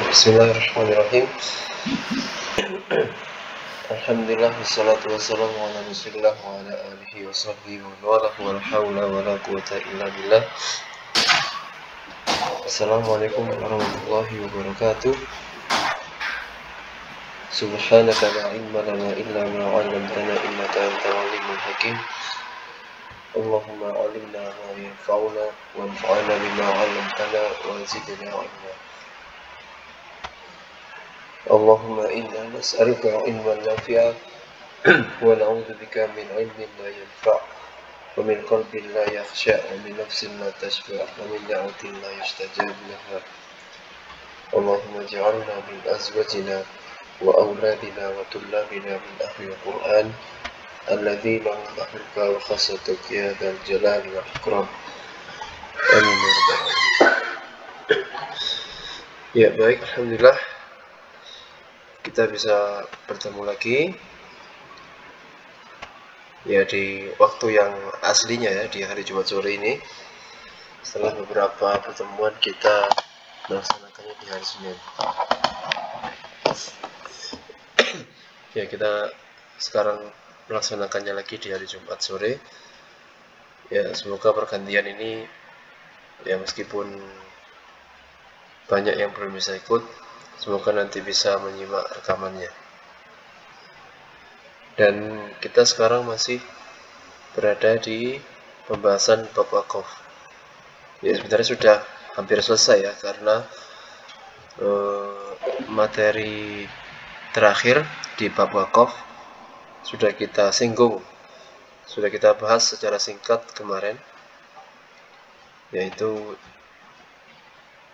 Bismillahirrahmanirrahim. Alhamdulillah wassalatu wassalamu ala Rasulillah wa ala alihi wa sahbihi wa wala wala haula wala quwata illa billah. Assalamualaikum warahmatullahi wabarakatuh. Subhanaka la ilma lana illa ma 'allamtana innaka antal alimul hakim. Allahumma 'allimna ma yanfa'una wanfa'na bima 'allamtana wa zidna 'ilma. Allahumma inna nas'aluka ilman nafi'a wa na'udzu bika min 'ilmin la yanfa' wa min qalbin la yakhsha wa min nafsin la tashba' wa min da'watin la yustajab laha. Allahumma ij'alna min azwajina wa awladina wa tullabina min ahli al-Qur'an alladzina hum ahluka wa khasatuk ya dzal jalali wal ikram. Amin ya rabbal alamin. Ya, baik, alhamdulillah kita bisa bertemu lagi ya di waktu yang aslinya ya, di hari Jumat sore ini, setelah beberapa pertemuan kita melaksanakannya di hari Senin. Ya, kita sekarang melaksanakannya lagi di hari Jumat sore. Ya, semoga pergantian ini ya, meskipun banyak yang belum bisa ikut, semoga nanti bisa menyimak rekamannya. Dan kita sekarang masih berada di pembahasan bab wakaf. Ya, sebenarnya sudah hampir selesai ya, karena materi terakhir di bab wakaf sudah kita singgung, sudah kita bahas secara singkat kemarin, yaitu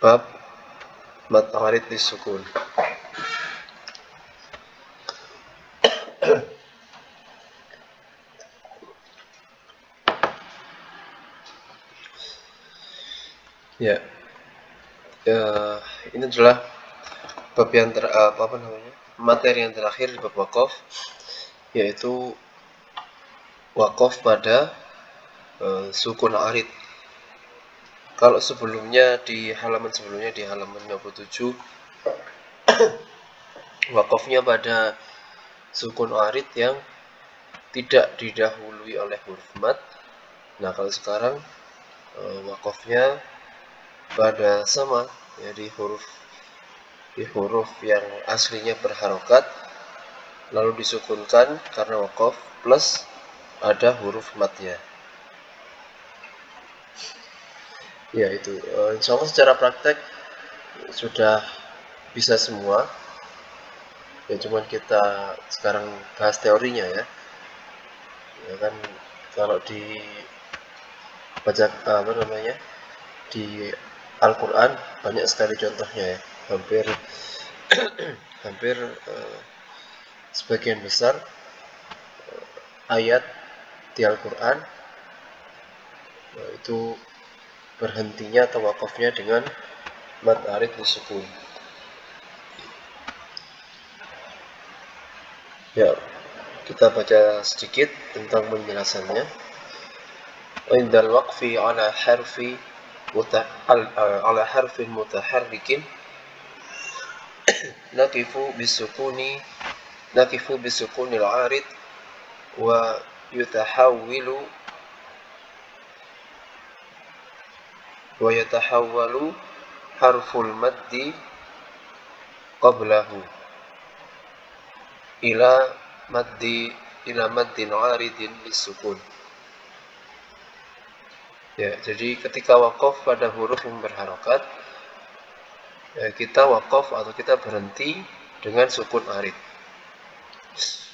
bab mad arid disukun. Ya, ini adalah bab yang materi yang terakhir di bab wakaf, yaitu wakaf pada sukun arid. Kalau sebelumnya di halaman 57 wakafnya pada sukun arid yang tidak didahului oleh huruf mad. Nah, kalau sekarang wakafnya pada sama ya, di huruf yang aslinya berharokat lalu disukunkan karena wakaf plus ada huruf madnya. Ya, itu insya Allah secara praktek sudah bisa semua ya, cuman kita sekarang bahas teorinya ya. Ya kan, kalau di baca di Al-Quran banyak sekali contohnya ya, hampir sebagian besar ayat di Al-Quran itu berhentinya atau wakafnya dengan mad arid disukun. Ya, kita baca sedikit tentang penjelasannya. Indal waqfi ala harfin mutaharrikin naqifu bisukunil arid wa yatahawwalu harful maddi qablahu ila maddin aridin bisukun. Ya, jadi ketika wakaf pada huruf yang berharokat, ya, kita wakaf atau kita berhenti dengan sukun arid.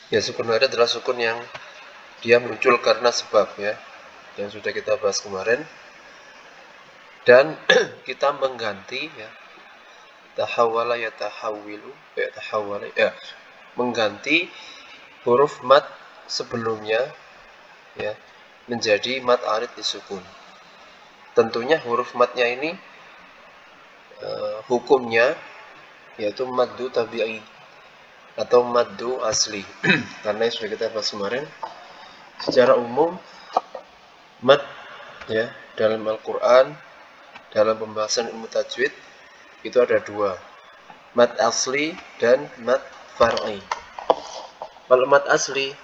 Ya, sukun arid adalah sukun yang dia muncul karena sebab ya, yang sudah kita bahas kemarin. Dan kita mengganti ya, tahawwala yatahawwilu ya, mengganti huruf mad sebelumnya ya menjadi mad arid disukun. Tentunya huruf madnya ini hukumnya yaitu maddu tabi'i atau maddu asli. Karena sudah kita bahas kemarin, secara umum mad ya dalam Al-Quran, dalam pembahasan ilmu tajwid itu ada dua, mad asli dan mad far'i. Kalau mad asli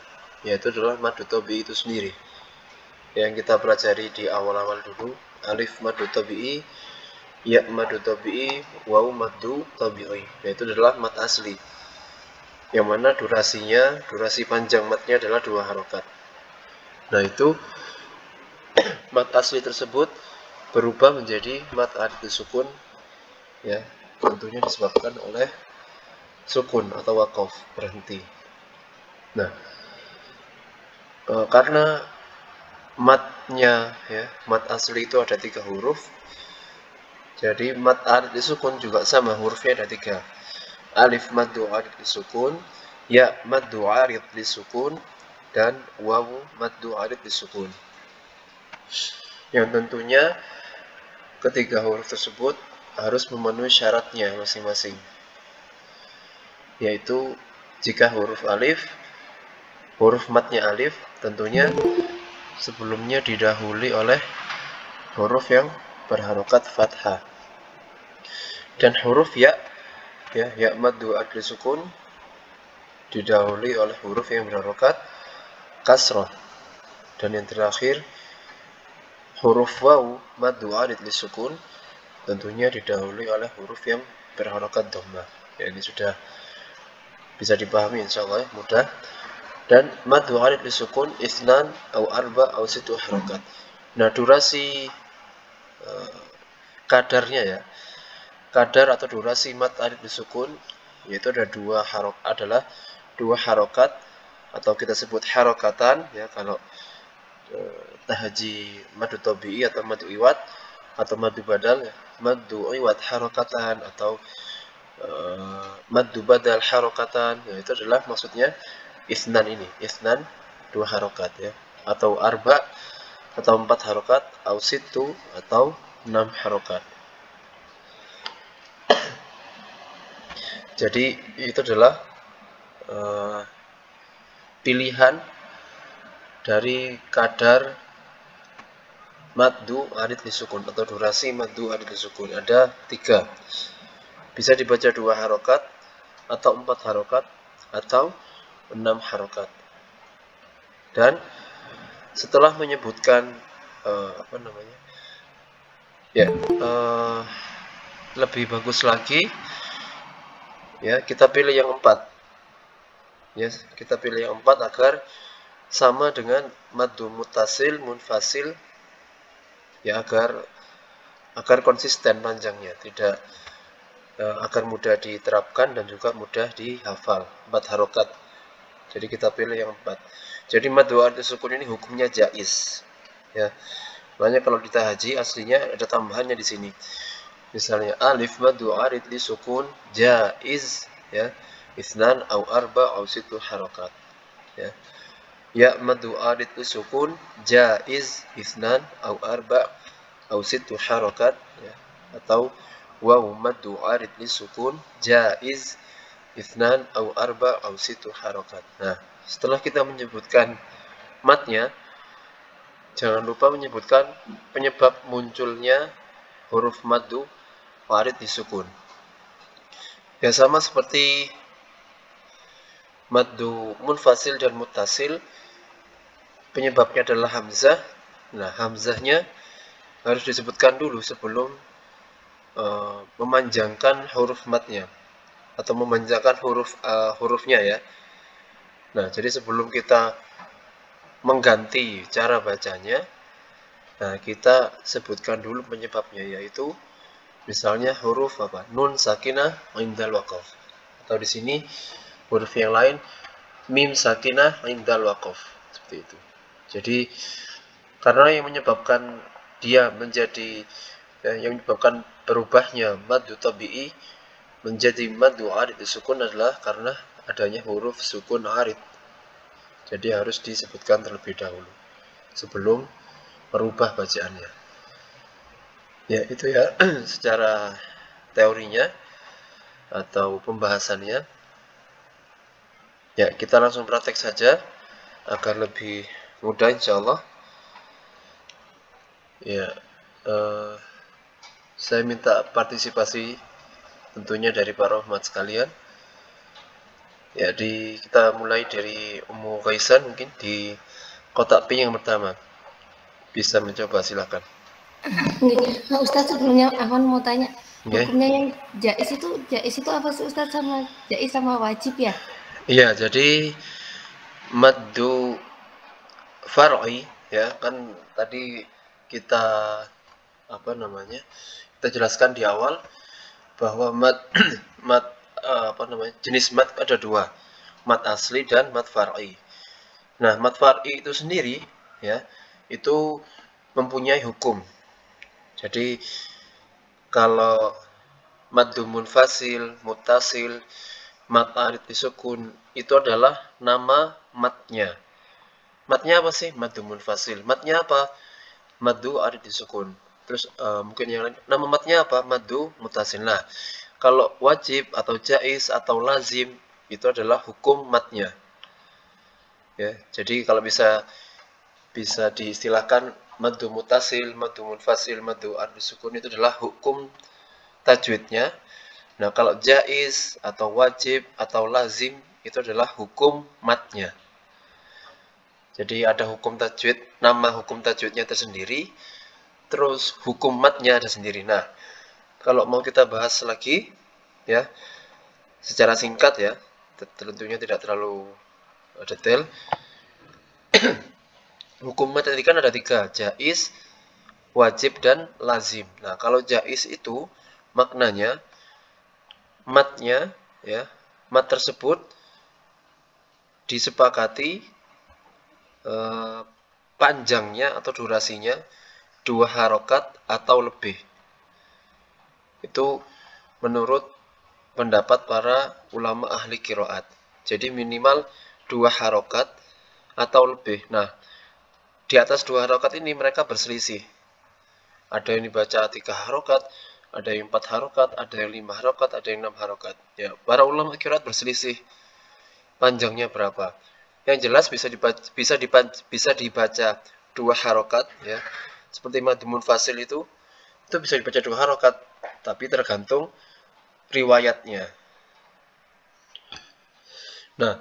yaitu adalah mad tabi'i itu sendiri yang kita pelajari di awal-awal dulu, alif mad tabi'i, ya mad tabi'i, waw mad tabi'i, yaitu adalah mad asli yang mana durasi panjang madnya adalah 2 harokat. Nah itu mad asli tersebut berubah menjadi mad arid disukun, ya tentunya disebabkan oleh sukun atau wakof, berhenti. Nah karena madnya, ya mad asli itu ada 3 huruf, jadi mad arid disukun juga sama, hurufnya ada 3. Alif maddu arid disukun, ya maddu arid disukun, dan wawu maddu arid disukun. Yang tentunya ketiga huruf tersebut harus memenuhi syaratnya masing-masing, yaitu jika huruf alif, huruf madnya alif, tentunya sebelumnya didahului oleh huruf yang berharokat fathah. Dan huruf ya maddu arid disukun didahului oleh huruf yang berharokat kasrah. Dan yang terakhir huruf wawu maddu arid disukun tentunya didahului oleh huruf yang berharokat dhammah. Ya, ini sudah bisa dipahami insyaallah, mudah. Dan maddu arid disukun isnan au arba au situ harokat. Nah durasi kadarnya, ya kadar atau durasi mad arid disukun yaitu ada adalah dua harokat, atau kita sebut harokatan, ya kalau tahji madu tabi'i atau madu iwat atau madu badal, ya. Madu iwat harokatan atau madu badal harokatan, ya, itu adalah maksudnya isnan, ini isnan 2 harokat, ya, atau arba atau 4 harokat, atau situ atau 6 harokat. Jadi itu adalah pilihan dari kadar maddu arid disukun atau durasi maddu arid disukun. Ada 3, bisa dibaca 2 harokat atau 4 harokat atau 6 harokat. Dan setelah menyebutkan lebih bagus lagi, ya kita pilih yang 4, ya kita pilih yang 4 agar sama dengan maddu muttasil munfasil, ya agar konsisten panjangnya, tidak agar mudah diterapkan dan juga mudah dihafal. 4 harokat, jadi kita pilih yang 4. Jadi maddu arid disukun ini hukumnya jaiz, ya makanya kalau kita haji aslinya ada tambahannya di sini. Misalnya alif maddu arid disukun jaiz, ya isnan au arba au situ harokat, ya ya maddu arid disukun jaiz isnan au arba au situ harokat, ya, atau waw maddu arid disukun jaiz isnan au arba au situ harokat. Nah setelah kita menyebutkan matnya, jangan lupa menyebutkan penyebab munculnya huruf maddu arid disukun. Ya sama seperti maddu munfasil dan muttasil, penyebabnya adalah hamzah. Nah hamzahnya harus disebutkan dulu sebelum memanjangkan huruf madnya atau memanjangkan hurufnya, ya. Nah jadi sebelum kita mengganti cara bacanya, nah kita sebutkan dulu penyebabnya, yaitu misalnya huruf nun sakinah indal waqaf, atau di sini huruf yang lain mim sakinah indal waqaf, seperti itu. Jadi karena yang menyebabkan dia menjadi yang menyebabkan berubahnya maddu tabi'i menjadi maddu arid disukun adalah karena adanya huruf sukun arid. Jadi harus disebutkan terlebih dahulu sebelum merubah bacaannya. Ya itu ya secara teorinya atau pembahasannya. Ya kita langsung praktek saja agar lebih mudah insyaallah. Ya saya minta partisipasi tentunya dari para rahmat sekalian. Ya, kita mulai dari Ummu Kaisan mungkin di kotak P yang pertama. Bisa mencoba, silakan. Nah, Ustadz, sebelumnya Afwan mau tanya, Okay. hukumnya yang jais itu apa sih Ustadz, sama jais sama wajib ya? Iya, jadi maddu far'i ya kan tadi kita kita jelaskan di awal bahwa mad jenis mad ada dua, mad asli dan mad far'i. Nah, mad far'i itu sendiri ya itu mempunyai hukum. Jadi kalau maddu munfasil, muttasil, mad arid disukun itu adalah nama matnya. Matnya apa sih? Maddu munfasil. Matnya apa? Maddu arid disukun. Terus mungkin yang lain. Nama matnya apa? Maddu muttasil. Nah, kalau wajib atau jais atau lazim itu adalah hukum matnya. Ya, jadi kalau bisa diistilahkan maddu muttasil, maddu munfasil, maddu arid disukun itu adalah hukum tajwidnya. Nah, kalau jais atau wajib atau lazim itu adalah hukum matnya. Jadi ada hukum tajwid, nama hukum tajwidnya tersendiri, terus hukum matnya ada sendiri. Nah, kalau mau kita bahas lagi, ya, secara singkat ya, tentunya tidak terlalu detail. Hukum mat tadi kan ada 3, jais, wajib, dan lazim. Nah, kalau jais itu maknanya matnya, ya, mat tersebut disepakati panjangnya atau durasinya 2 harokat atau lebih. Itu menurut pendapat para ulama ahli kiroat. Jadi minimal 2 harokat atau lebih. Nah, di atas 2 harokat ini mereka berselisih. Ada yang dibaca 3 harokat, ada yang 4 harokat, ada yang 5 harokat, ada yang 6 harokat. Ya, para ulama kiroat berselisih panjangnya berapa. Yang jelas bisa dibaca 2 harokat ya. Seperti mad munfasil itu bisa dibaca 2 harokat, tapi tergantung riwayatnya. Nah,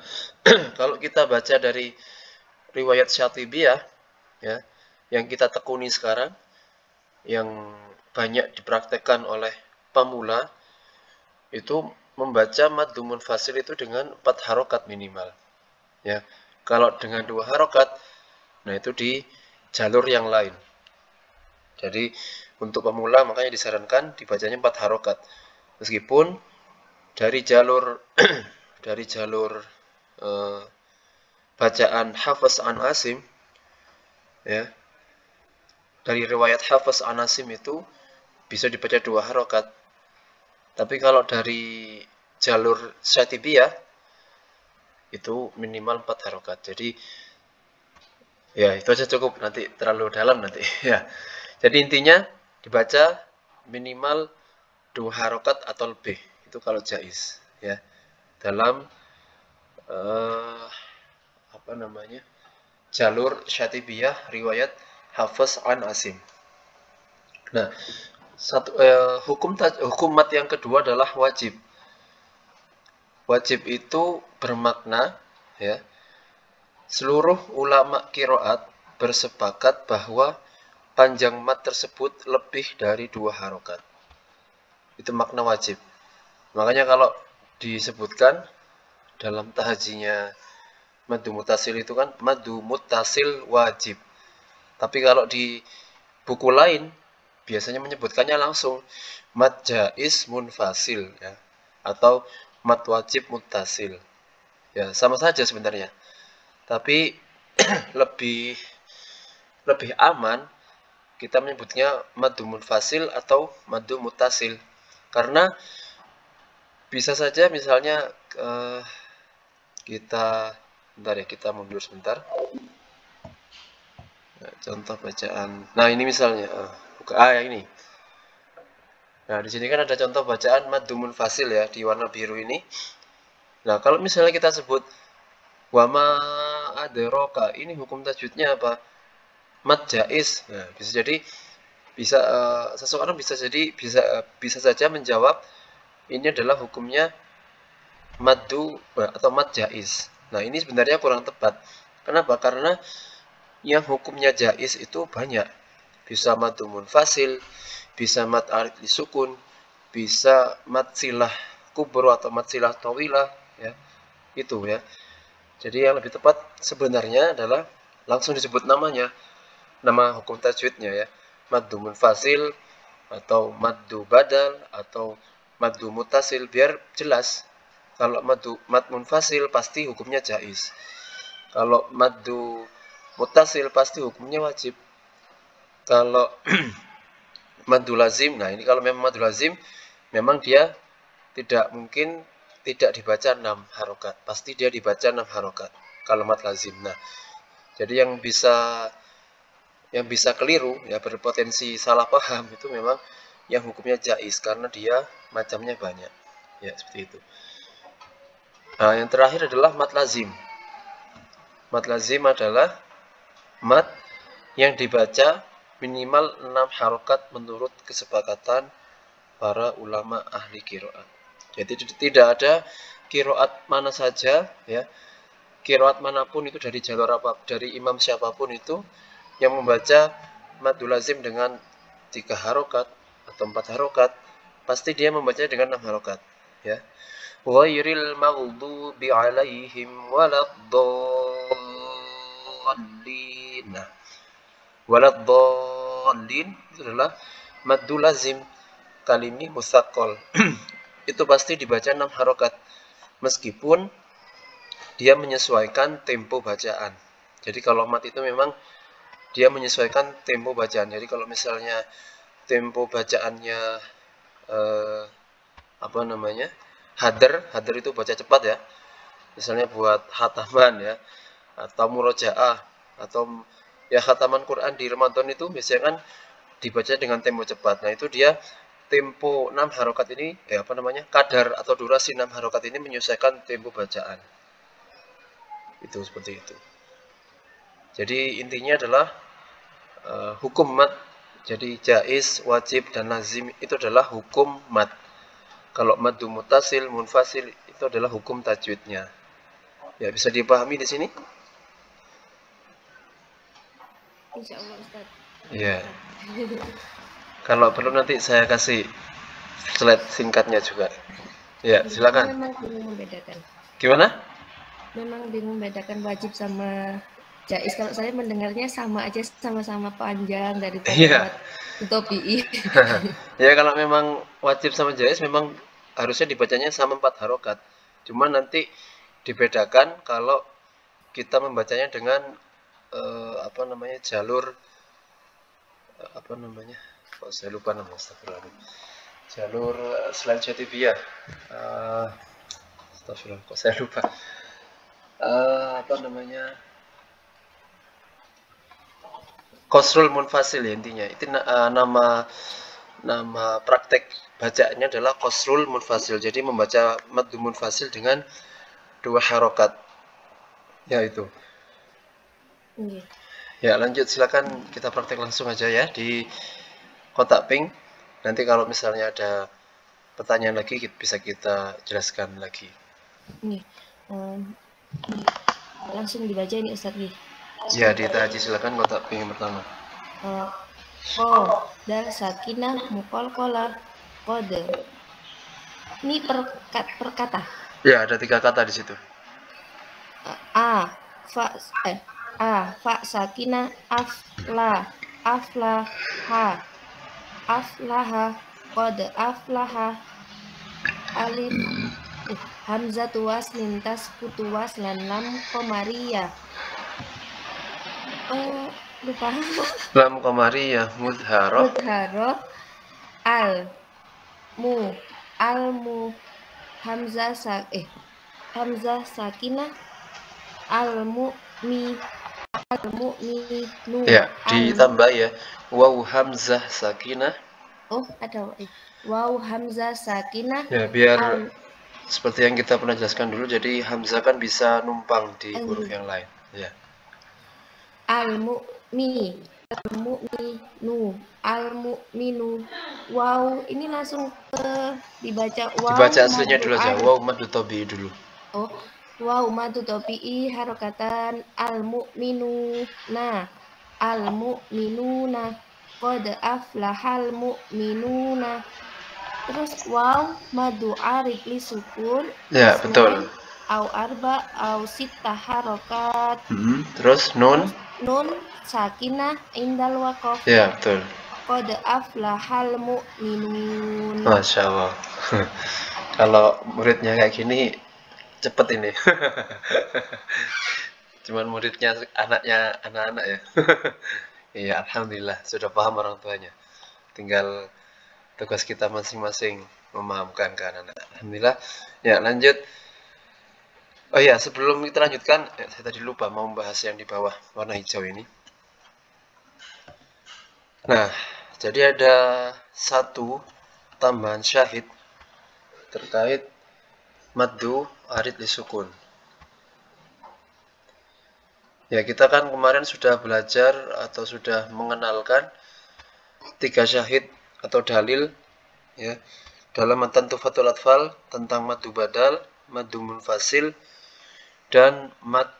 kalau kita baca dari riwayat Syatibiyah ya, yang kita tekuni sekarang, yang banyak dipraktekkan oleh pemula, itu membaca mad munfasil itu dengan 4 harokat minimal. Ya, kalau dengan 2 harokat, nah itu di jalur yang lain. Jadi untuk pemula makanya disarankan dibacanya 4 harokat. Meskipun dari jalur bacaan Hafiz an Asim ya, dari riwayat Hafiz an Asim itu bisa dibaca 2 harokat. Tapi kalau dari jalur Syatibiyah itu minimal 4 harokat. Jadi ya itu aja cukup, nanti terlalu dalam nanti ya. Jadi intinya dibaca minimal 2 harokat atau lebih, itu kalau jais ya, dalam jalur Syatibiyah riwayat Hafiz an Asim. Nah, hukum mat yang kedua adalah wajib. Wajib itu bermakna ya, seluruh ulama kiroat bersepakat bahwa panjang mat tersebut lebih dari 2 harokat. Itu makna wajib. Makanya kalau disebutkan dalam tahajinya maddu muttasil itu kan maddu muttasil wajib. Tapi kalau di buku lain biasanya menyebutkannya langsung mad jais munfasil ya, atau mad wajib muttasil. Ya, sama saja sebenarnya. Tapi lebih aman kita menyebutnya maddu munfasil atau maddu muttasil. Karena bisa saja misalnya kita mundur sebentar. Contoh bacaan. Nah, ini misalnya ini. Nah, di sini kan ada contoh bacaan maddu munfasil ya, di warna biru ini. Nah, kalau misalnya kita sebut wama adraka, ini hukum tajwidnya apa? Mad jais. Nah, seseorang bisa saja menjawab ini adalah hukumnya maddu atau mad jaiz. Nah, ini sebenarnya kurang tepat. Kenapa? Karena yang hukumnya jaiz itu banyak. Bisa maddu munfasil, bisa mad arid disukun, bisa mad silah kubro atau mad silah tawilah, ya. Itu ya. Jadi yang lebih tepat sebenarnya adalah langsung disebut namanya, nama hukum tajwidnya ya. Maddu munfasil atau maddu badal atau maddu mutasil, biar jelas. Kalau mad munfasil pasti hukumnya jaiz. Kalau maddu mutasil pasti hukumnya wajib. Kalau maddu lazim, nah ini kalau memang maddu lazim, memang dia tidak mungkin tidak dibaca 6 harokat. Pasti dia dibaca 6 harokat. Kalau mad lazim. Nah, jadi yang bisa keliru, ya berpotensi salah paham, itu memang yang hukumnya jaiz, karena dia macamnya banyak. Ya, seperti itu. Nah, yang terakhir adalah mad lazim. Mad lazim adalah mad yang dibaca minimal 6 harokat menurut kesepakatan para ulama ahli qiraat. Jadi tidak ada qiraat mana saja, ya, qiraat manapun itu dari jalur apa, dari imam siapapun itu yang membaca maddu lazim dengan 3 harokat atau 4 harokat, pasti dia membaca dengan 6 harokat, ya. Ghairil maghdubi alaihim waladdallin. Nah, waladdallin itu adalah maddu lazim, kali ini musaqqal. Itu pasti dibaca 6 harokat, meskipun dia menyesuaikan tempo bacaan. Jadi kalau mad itu memang dia menyesuaikan tempo bacaan. Jadi kalau misalnya tempo bacaannya hadar itu baca cepat ya. Misalnya buat khataman ya, atau murojaah, atau ya khataman Quran di Ramadan itu biasanya kan dibaca dengan tempo cepat. Nah, itu dia tempo 6 harokat ini, kadar atau durasi 6 harokat ini menyesuaikan tempo bacaan. Itu seperti itu. Jadi intinya adalah hukum mad. Jadi jaiz, wajib, dan lazim itu adalah hukum mad. Kalau maddu mutasil, munfasil itu adalah hukum tajwidnya. Ya, bisa dipahami di sini? Insya Allah Ustaz. Iya. Kalau perlu nanti saya kasih slide singkatnya juga. Ya, silakan. Memang bingung membedakan. Gimana? Memang bingung membedakan wajib sama jaiz. Kalau saya mendengarnya sama aja, sama-sama panjang dari Iya. Topi'i. Ya, kalau memang wajib sama jaiz memang harusnya dibacanya sama 4 harokat. Cuma nanti dibedakan kalau kita membacanya dengan jalur kok saya lupa namanya, astagfirullah. Jalur selanjutnya TV ya. Astagfirullah, kok saya lupa. Qasrul munfasil ya intinya. Itu nama praktek bacaannya adalah qasrul munfasil. Jadi membaca maddu munfasil dengan 2 harokat. Ya itu. Ya, lanjut, silakan kita praktek langsung aja ya di kotak pink. Nanti kalau misalnya ada pertanyaan lagi bisa kita jelaskan lagi. Langsung dibaca ini Ustaz nih. Ya, ditaji silakan kotak pink yang pertama. Dal sakinah muqalqalah qad. Ini per kata. Ya, ada 3 kata di situ. Fa sakinah aflaha qad aflaha alif hamzatu waslin tasqutu waslan lam qamariyah. Lupa. Lam qamariyah mudharo almu hamzah sakinah almu'minu. Ya, ditambah ya. Waw hamzah sakinah. Oh, ada waw hamzah sakinah. Ya, biar seperti yang kita pernah jelaskan dulu, jadi hamzah kan bisa numpang di huruf yang lain. Ya. Al-mu'mi al-mu'minu. Wow, ini langsung dibaca wow Dibaca aslinya madu dulu aja. arif. Wow madu tobi dulu. Oh, wow madu tobi'i harokatan al-mu'minu. Nah, al-mu'minuna. Qad aflahal mu'minuna. Terus wow madu arif li sukun. Ya, betul. Au arba au sita harokat. Terus nun. Nun sakinah indal waqaf. Ya, betul. Qad aflahal mu'minun. Masya Allah. Kalau muridnya kayak gini cepet ini. Cuman muridnya anaknya anak-anak ya. Iya, alhamdulillah sudah paham orang tuanya. Tinggal tugas kita masing-masing memahamkan ke anak-anak. Alhamdulillah. Ya, lanjut. Oh ya, sebelum kita lanjutkan, saya tadi lupa mau membahas yang di bawah warna hijau ini. Nah, jadi ada satu tambahan syahid terkait maddu arid li sukun. Ya, kita kan kemarin sudah belajar atau sudah mengenalkan 3 syahid atau dalil ya dalam matan Tuhfatul Atfal tentang maddu badal, maddu munfasil, dan mad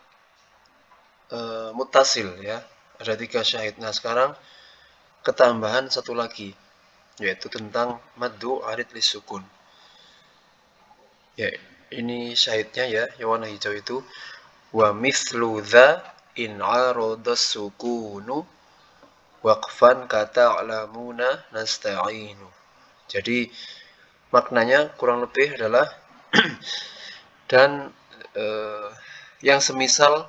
mutasil ya. Ada 3 syahid. Nah, sekarang ketambahan satu lagi, yaitu tentang maddu arid li sukun. Ya, ini syahidnya ya, yang warna hijau itu. Wa mithlu dha in aradas sukunu waqfan kata'lamuna nasta'inu. Jadi maknanya kurang lebih adalah dan yang semisal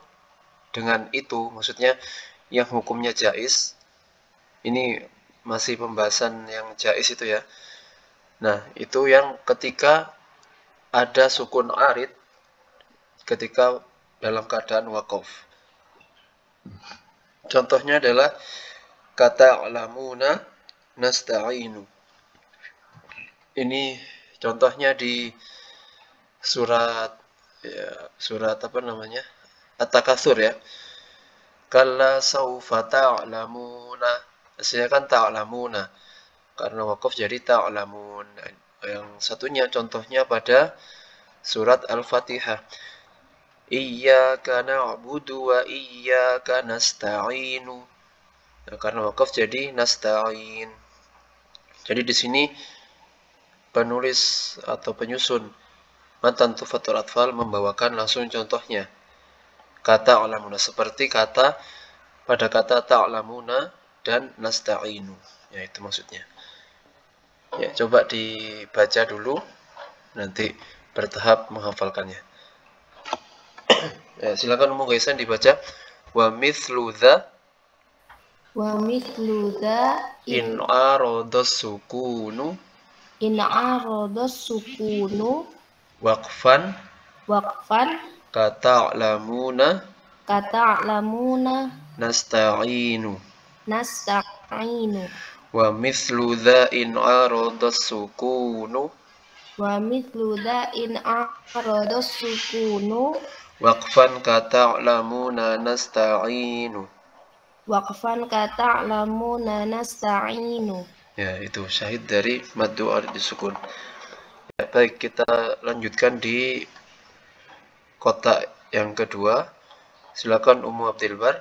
dengan itu, maksudnya yang hukumnya jaiz. Ini masih pembahasan yang jaiz itu ya. Nah, itu yang ketika ada sukun arid ketika dalam keadaan waqaf. Contohnya adalah kata alamuna nasta'inu. Ini contohnya di surat ya, surat apa namanya? At-Takatsur ya. Kalla saufa ta'lamuna. Aslinya kan ta'lamuna. Karena waqaf jadi ta'lamun. Yang satunya contohnya pada surat Al-Fatihah. Iyyaka na'budu wa iyyaka nasta'inu. Nah, karena waqaf jadi nasta'in. Jadi di sini penulis atau penyusun matan Tuhfatul Atfal membawakan langsung contohnya. Kata alamuna seperti kata pada kata ta'lamuna dan nasta'inu. Ya, itu maksudnya. Ya, coba dibaca dulu, nanti bertahap menghafalkannya. Ya, silakan Ummu Ghaisan dibaca. Wa mithlu dha in aradas sukunu waqfan kata'lamuna nasta'inu. Wa mithlu dha in aradas sukunu waqfan kata'lamuna nasta'inu. Ya, itu syahid dari maddu arid disukun. Ya, baik, kita lanjutkan di kotak yang kedua. Silakan Ummu Abdul Bar.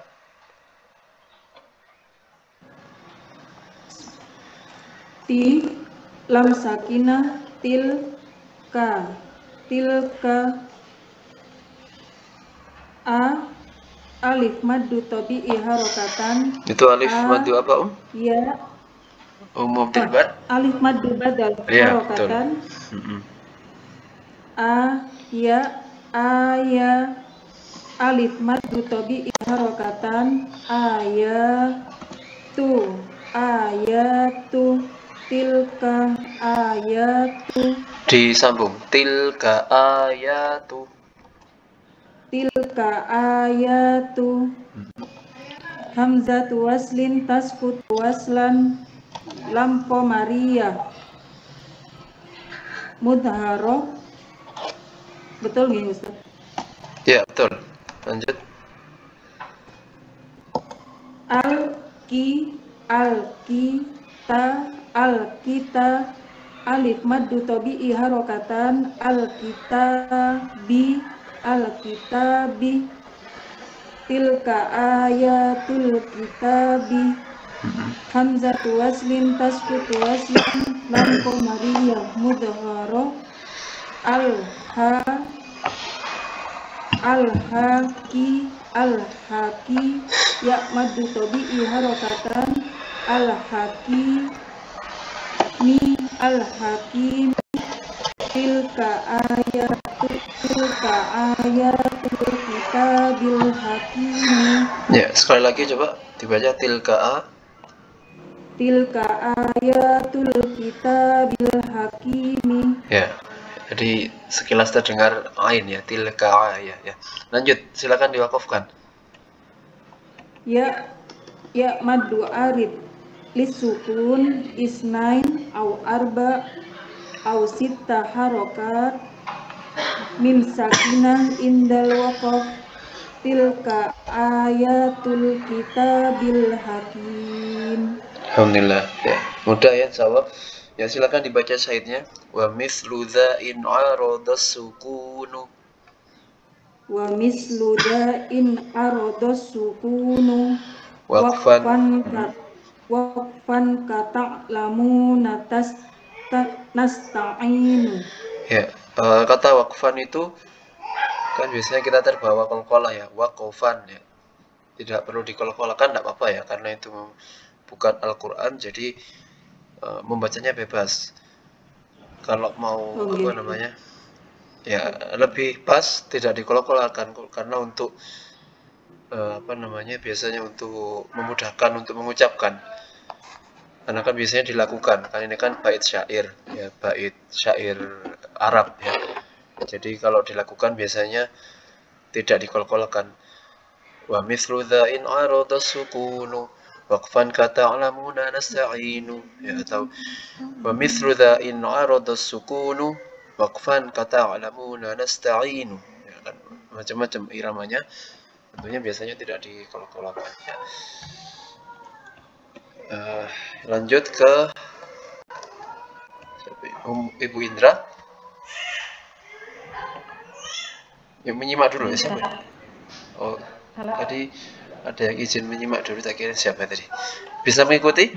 Ti lam sakinah tilka a alif maddu tabi'i harokatan. Itu alif maddu apa Ya. Ummu Abdul Bar. Alif maddu badal Ya, harokatan. Betul. Alif maddu tabi'i harokatan. Ayatu tilka ayatu. Disambung tilka ayatu. Hamzatu waslin tasfut waslan lam qamariyah mudharo. Betul nggih Ustaz? Ya, betul. Lanjut. al-kita alif maddu tabi'i harokatan al-kitabi tilka ayatul kitabi hamzatu waslin taskutu waslan lam qamariyah mudhara al-haqi ya maddu tabi'i harokatan al-hakim tilka ayatul kitabil hakimi. Ya, sekali lagi coba dibaca tilka ayatul kitabil hakimi. Ya, jadi sekilas terdengar ain ya, tilka ya. Lanjut, silakan diwakafkan. Ya maddu arid lisukun isnain au arba au sitta harokat min sakinah indal waqaf tilka ayatul kitabil hakim. Alhamdulillah. Ya, mudah ya, insyaallah. Ya, silakan dibaca syaitnya. Wa mislu dza'in aradas sukunu. Wa mislu da'in aradas sukunu waqfan kata'lamu nasta'inu. Ya, kata waqfan itu kan biasanya kita terbawa qalqalah ya, waqfan ya. Tidak perlu dikolkolakan, tidak apa-apa ya, karena itu bukan Al-Quran, jadi membacanya bebas. Kalau mau ya lebih pas tidak dikolkolakan, karena untuk biasanya untuk memudahkan untuk mengucapkan, karena kan biasanya dilakukan, kan ini kan bait syair ya, bait syair Arab ya, jadi kalau dilakukan biasanya tidak dikolkolakan. Wa mithlu dza'in arada sukunu waqfan kata'lamuna nasta'inu, ya, atau wa mithlu dza'in arada sukunu waqfan kata'lamuna nasta'inu, ya kan, macam-macam iramanya, tentunya biasanya tidak dikolkolakan ya. Lanjut ke Ibu Indra. Yang menyimak dulu ya, siapa? Oh, tadi ada yang izin menyimak dulu, tak kira siapa tadi. Bisa mengikuti?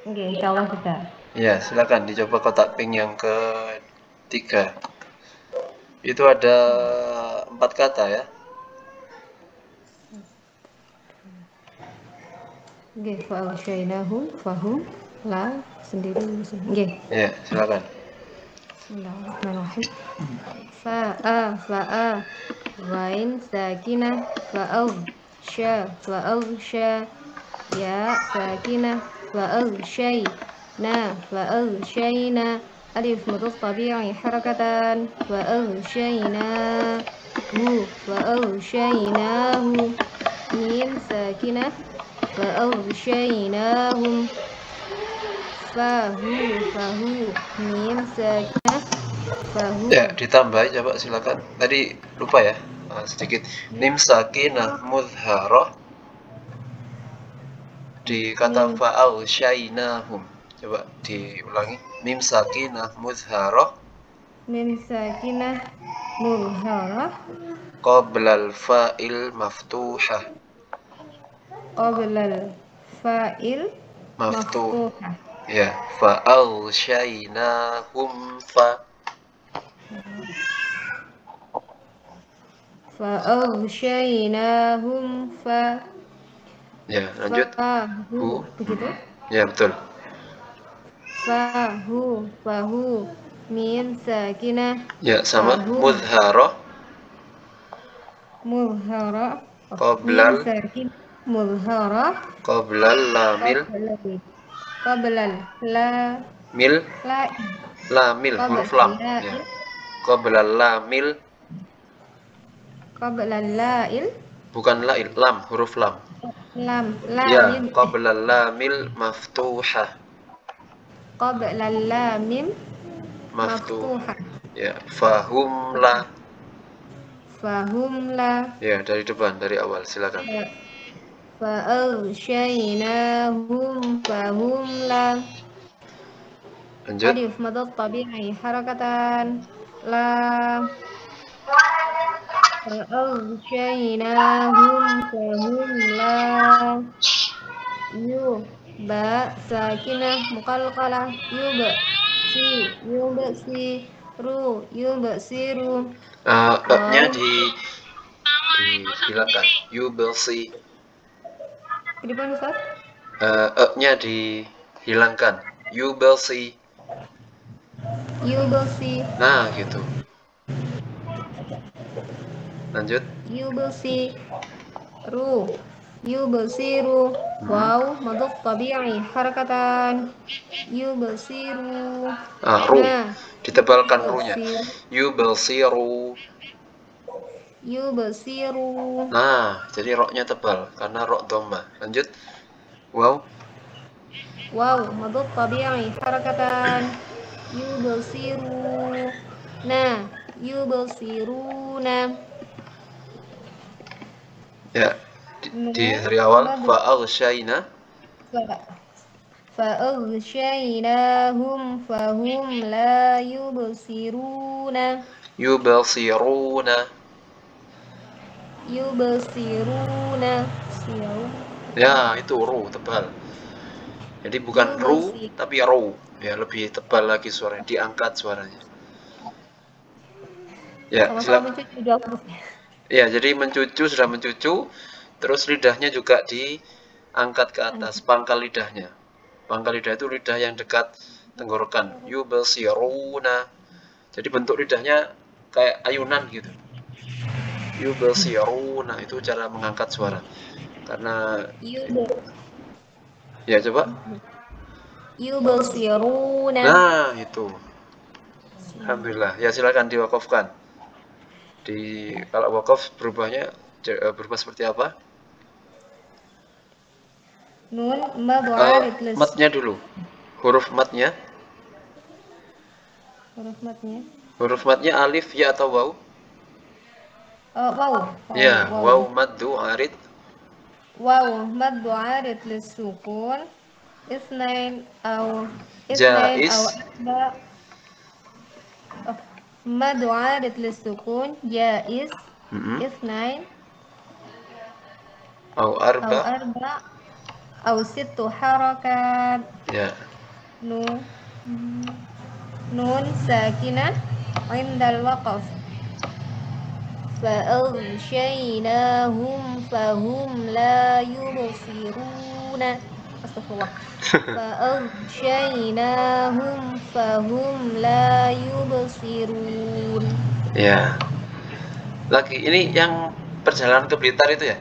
Oke, insyaallah bisa. Ya, silakan dicoba kotak pink yang ketiga. Itu ada 4 kata ya. Oke, fa'usyainahum fahum la sendiri. Oke. Ya, silakan. Bismillahirrahmanirrahim. Fa'a ghain sakinah fa'aghsha ya sakinah fa'aghshayna alif mudhaf tabi'i harakatan fa'aghshaynahu mim sakinah fa'aghshaynahum fahu mim sakinah fahu. Ya, ditambah coba silakan. Tadi lupa ya, sedikit. Mim sakinah mudharah di kata fa'aghshaynahum. Coba diulangi. Mim sakinah mudharah qablal fa'il maftuhah. Ya, fa'aghshaynahum Ya, lanjut. Begitu? Ya, betul. Fahu mim sakinah. Ya, sama. Mudharah qablal lamil huruf lam ya. Qablal lamil bukan lail, lam huruf lam. Ya, qablal lamil maftuhah. Ya, fahum la. Ya, dari depan, dari awal, silakan. فأغشيناهم فهم لا. Lanjut. ألف مد الطبيعي حركتان لا. فأغشيناهم فهم لا. يو باء ساكنة مقلقلة يبصروا يبصروا E-nya واو dihilangkan. Yubelsi. Kenapa Ustaz? E-nya dihilangkan. Yubelsi. Yubsi Nah, gitu. Lanjut. Yubsiru Wow maduk tabi'i harakatan Yubsiru Ru. Nah Ditebalkan ru-nya. Yubelsiru. Yubsiru Nah, jadi roknya tebal karena rok dhamma. Lanjut. Wow. Wow maduk tabi'i harakatan Yubsiru Nah Yubsiruna Ya, di hari awal fa'aghsyayna. فأغشيناهم فهم لا يبصرون Yubelsiruna. Ya, itu ru tebal. Jadi bukan ru tapi ru. Ya, lebih tebal lagi suaranya, diangkat suaranya. Ya, sama-sama mencuci dapur. Ya, jadi mencucu sudah mencucu, terus lidahnya juga diangkat ke atas, pangkal lidahnya. Pangkal lidah itu lidah yang dekat tenggorokan. Yubelsiruna. Jadi bentuk lidahnya kayak ayunan gitu. Yubelsiruna itu cara mengangkat suara. Karena ya coba. Yubsiruna. Nah, itu. Alhamdulillah. Ya, silakan diwakafkan. Kalau wakaf berubah seperti apa? Nun mad'arid Matnya dulu. Huruf matnya. Huruf matnya alif, ya atau waw? Waw. Ya, waw maddu arid. Waw maddu arid lisukun. Isnain au Jais. arba. Maddu arid lisukun jais. Isnain Au arba. au sittu harakat. Ya. Nun sakinah indal waqaf. فأغشيناهم فهم لا يبصرون Astagfirullah. فأغشيناهم فهم لا يبصرون. Ya. Lagi ini yang perjalanan ke Blitar itu ya?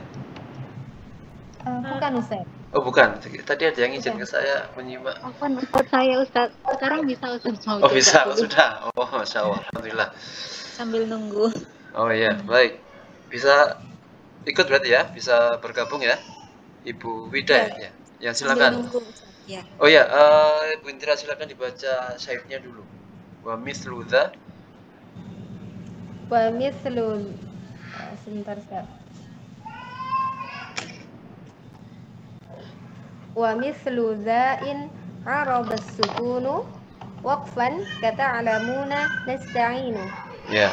Bukan Ustaz. Oh bukan, tadi ada yang izin ke saya menyimak. Bukan Ustaz, saya Ustaz. Sekarang bisa Ustaz mau Oh bisa, dulu. sudah. Oh Masya Allah, Alhamdulillah. Sambil nunggu. Oh iya, baik. Bisa ikut berarti ya, bisa bergabung ya, Ibu Wida ya. Ya silakan. Nunggu, Ustaz. Ya. Oh ya, Ibu Indra silakan dibaca syairnya dulu. Wa mislu dha. Wa mislu. Sebentar Ustaz. Wa mislu dha'in araba sukunu waqfan kata'lamuna nasta'inu. Ya,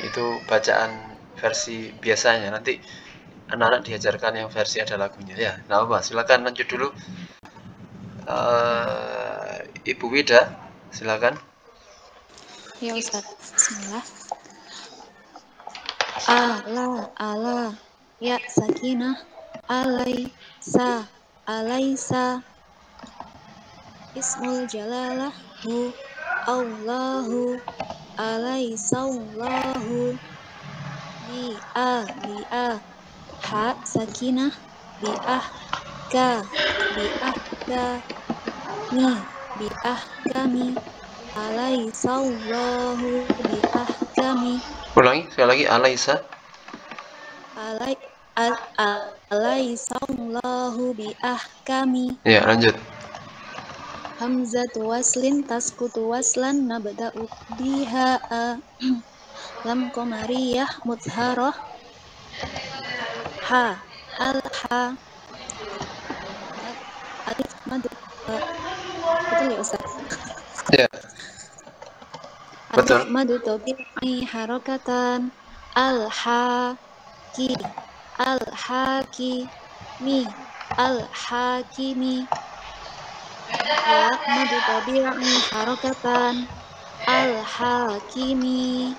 itu bacaan versi biasanya. Nanti anak-anak diajarkan yang versi ada lagunya ya. Nah apa, silakan lanjut dulu. Ibu Wida, silakan. Ya Ustaz, bismillah. Ala ya sakinah alaisa ismul jalalah hu Allahu alaisallahu bi'a ha sakinah bi'ahkami alaisallahu bi'ahkami. Ulangi sekali lagi, alaisa. Alaisallahu bi'ahkami. Ya, lanjut. Hamzatu waslin taskutu waslan nabda'u biha lam qamariyah mudharah ha betul ya Ustaz? Ya, betul. Al-madu tabi'i harakatan al-haki al-hakimi al-hakimi ya madu tabi'i harakatan al-hakimi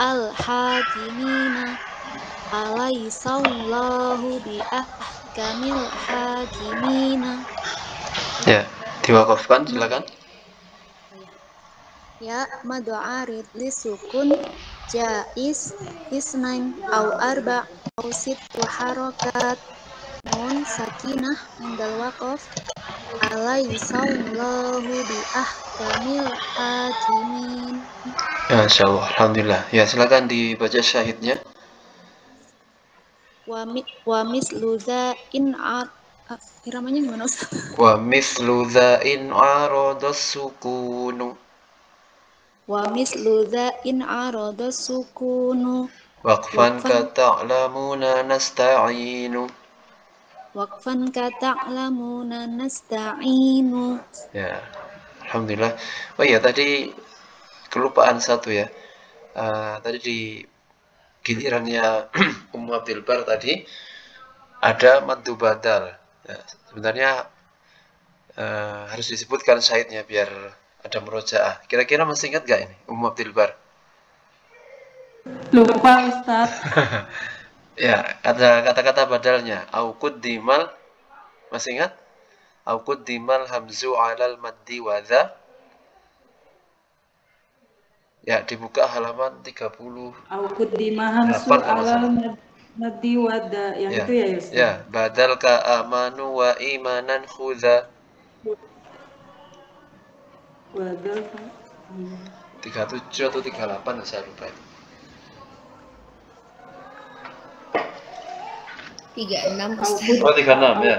al-hakimina alaisallahu bi ahkamil hakimina. Ya, diwakafkan silakan. Ya madu arid li sukun jais isnain au arba au sittu harakat nun sakinah indal waqaf alaisallahu bi ahkamil hakimin. Masya Allah, alhamdulillah. Ya, silakan dibaca syahidnya. Wa mislu za in iramanya gimana Ustaz? Wa mithlu dha'in aradas sukunu. Wa mislu za in arada sukunu Waqfan ka ta'lamuna nasta'inu. waqfan ka ta'lamuna nasta'inu. Ya, alhamdulillah. Oh iya, tadi kelupaan satu ya. Tadi di gilirannya Ummu Abdul Bar tadi ada maddu badal. Ya, sebenarnya harus disebutkan syahidnya biar ada murojaah. Kira-kira masih ingat gak ini Ummu Abdul Bar? Lupa Ustaz. Ya, ada kata-kata badalnya. Au quddimal, masih ingat? Au quddimal hamzu 'alal maddi wa dha. Ya, dibuka halaman 30. Au quddimahan alal maddi wada. Yang Ya, itu ya Ustaz. ya, badal ka amanu wa imanan khudha. Badal 37 atau 38 saya lupa. 36 Au Ustaz. Oh, 36 ya.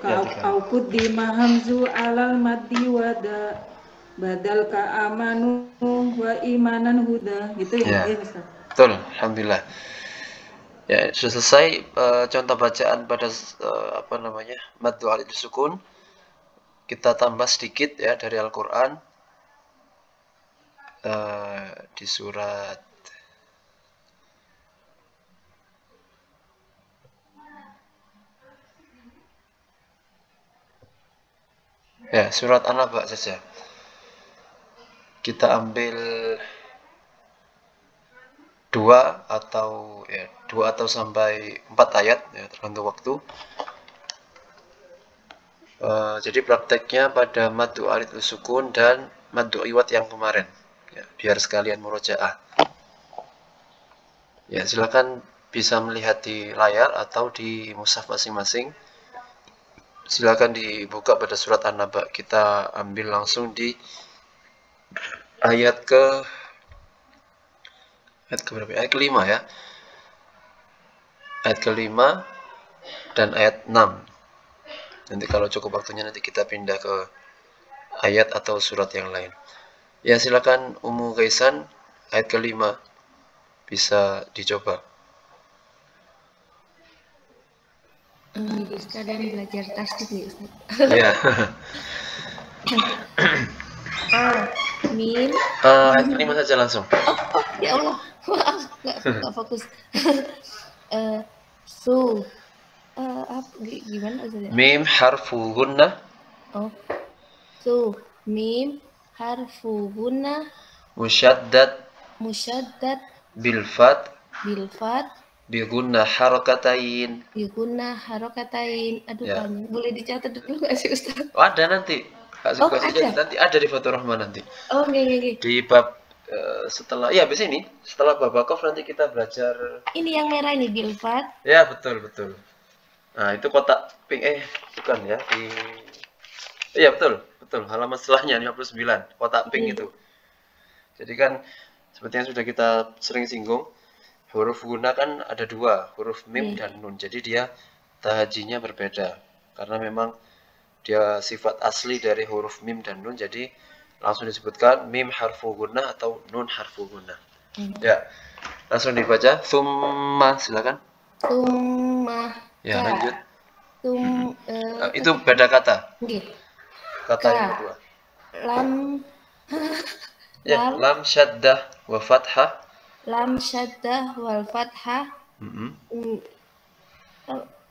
Ya, au quddimahan hamzu alal maddi wada. Badal ka amanu wa imanan huda. Gitu ya, Ya. Ustaz. Betul, alhamdulillah. Ya, sudah selesai contoh bacaan pada maddu alif sukun. Kita tambah sedikit ya dari Al-Qur'an. Di surat surat An-Naba saja. Kita ambil dua atau sampai 4 ayat ya, tergantung waktu. Jadi prakteknya pada maddu alif sukun dan maddu iwad yang kemarin ya, biar sekalian murojaah. Ya, silakan bisa melihat di layar atau di mushaf masing-masing. Silakan dibuka pada surat An-Naba. Kita ambil langsung di ayat berapa? Ayat ke-5 ya. Ayat ke-5 dan ayat 6. Nanti kalau cukup waktunya nanti kita pindah ke ayat atau surat yang lain. Ya, silakan Ummu Ghaisan ayat ke-5 bisa dicoba. Sekalian belajar tasdid nih Ustaz. Ya. Mim. Ayat ke-5 saja langsung. Ya Allah, maaf, nggak fokus. Gimana Ustaz? Mim harfu gunnah. Oh, mim harfu gunnah Musyaddad bil fat bi gunnah harakatain. Aduh, Ya. boleh dicatat dulu nggak sih Ustaz? Oh, ada nanti. Nanti ada di Fathur Rahman nanti. Oh, oke. Di bab setelah habis ini, setelah bab wakaf nanti kita belajar. Ini yang merah ini bilfat. Ya, betul. Nah, itu kotak pink bukan ya. Iya, betul. Halaman setelahnya 59, kotak pink itu. Jadi kan seperti yang sudah kita sering singgung, huruf guna kan ada dua, huruf mim dan nun. Jadi dia tahajinya berbeda karena memang dia sifat asli dari huruf mim dan nun, jadi langsung disebutkan mim harfu gunnah atau nun harfu gunnah. Ya, langsung dibaca. Tsumma, silakan. Tsumma. Ya, lanjut. Itu beda kata. nggih. Kata yang kedua. Lam Ya, lam syaddah wa fathah. lam syaddah wal fathah.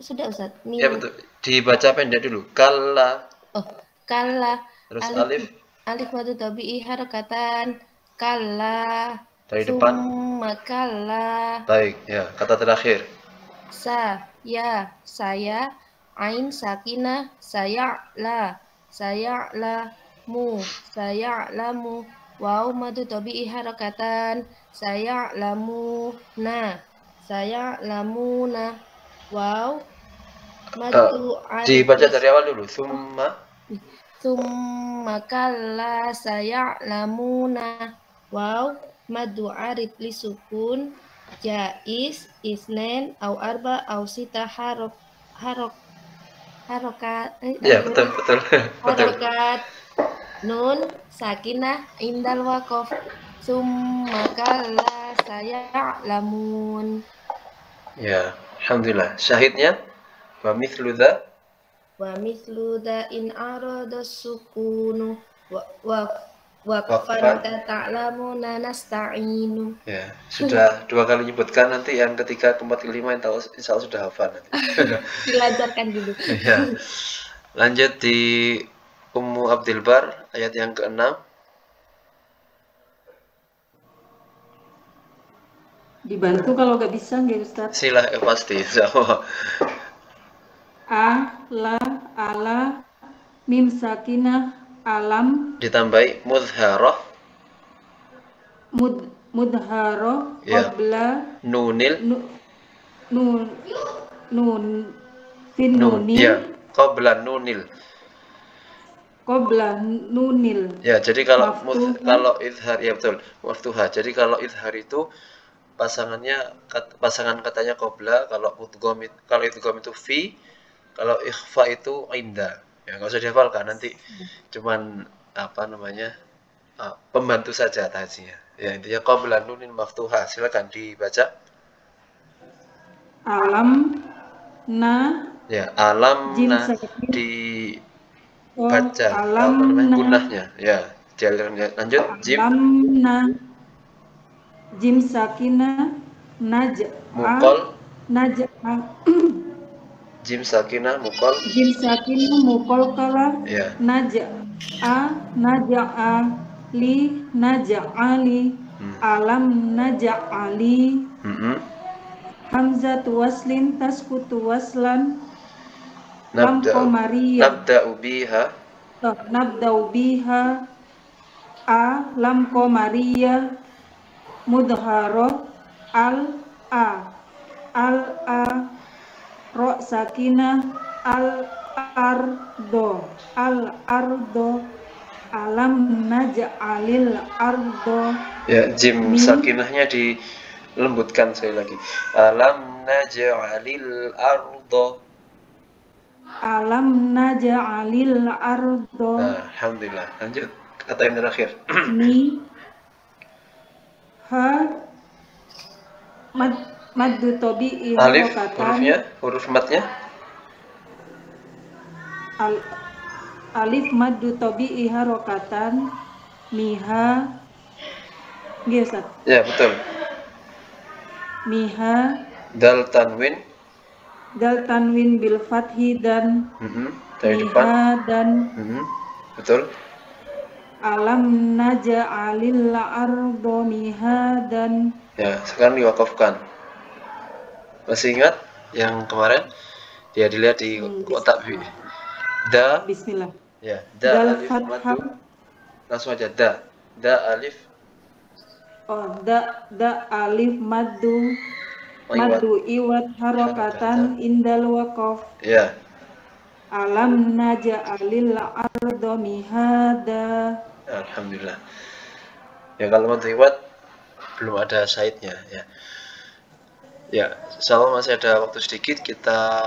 Sudah Ustaz. Ya betul. Dibaca pendek dulu. Kalla. Oh, kalla. Terus alif. Alif madu tabi'i harakatan. Kalla. Dari depan. Summa kalla. Baik, ya. Kata terakhir. Saya. Ain sakinah. Saya'lamu. Waw madu tabi'i harakatan. Saya'lamuna. Waw madu dibaca dari awal dulu. Summa kalla saya'lamuna. Waw madu arid li sukun jaiz isnen au arba au sita harokat ya betul harokat nun sakinah indal waqaf. Summa kalla saya'lamun. Ya, alhamdulillah. Syahidnya wa mithlu dha in arada sukunu wa fanta ta'lamuna nasta'inu. Ya, sudah 2 kali nyebutkan, nanti yang ketiga, keempat, kelima insya Allah sudah hafal nanti. Dilancarkan dulu. Ya. Lanjut di Ummu Abdil Bar ayat yang ke-6. Dibantu kalau nggak bisa nggak Ustaz? Sila pasti. Ala mim sakinah alam ditambahi mudharah mudharah ya. Qabla nunil fin nunil ya, qabla nunil ya. Jadi kalau izhar, ya betul, maftuha. Jadi kalau izhar itu pasangan katanya qabla, kalau idgham itu fi, kalau ikhfa itu inda. Ya nggak usah dihafalkan, nanti cuman pembantu saja tajnya. Ya intinya qabla nunin maftuha. Silakan dibaca. Alam na. Ya, alam na dibaca gunahnya. Ya, lanjut. Alam na jim sakinah mukol jim sakinah mukol kala ya. naja'ali alam naja'ali hamzatu waslin taskutu waslan lam qamariyah nabda'u biha lam qamariyah mudharo al ro sakinah al ardo alam naj'alil ardo. Ya, jim sakinahnya dilembutkan sekali lagi. Alam naj'alil ardo. Nah, alhamdulillah. Lanjut kata yang terakhir. Maddu tabi'i alif huruf matnya alif maddu tabi'i harokatan miha. Nggih Ustaz? Ya, betul. Miha dal tanwin bil fathi dan dari miha depan. Dan betul. Alam naja'alil ardo miha dan. Ya, sekarang diwakafkan. Masih ingat yang kemarin? Ya, dilihat di kotak da. Bismillah. Ya, da alif madu. Langsung aja da alif. Oh, da alif madu iwat harokatan indal waqaf. Ya. Alam naja'alil ardo mihada. Alhamdulillah. Ya, kalau madu iwat belum ada syaitnya ya. Ya, insyaallah masih ada waktu sedikit, kita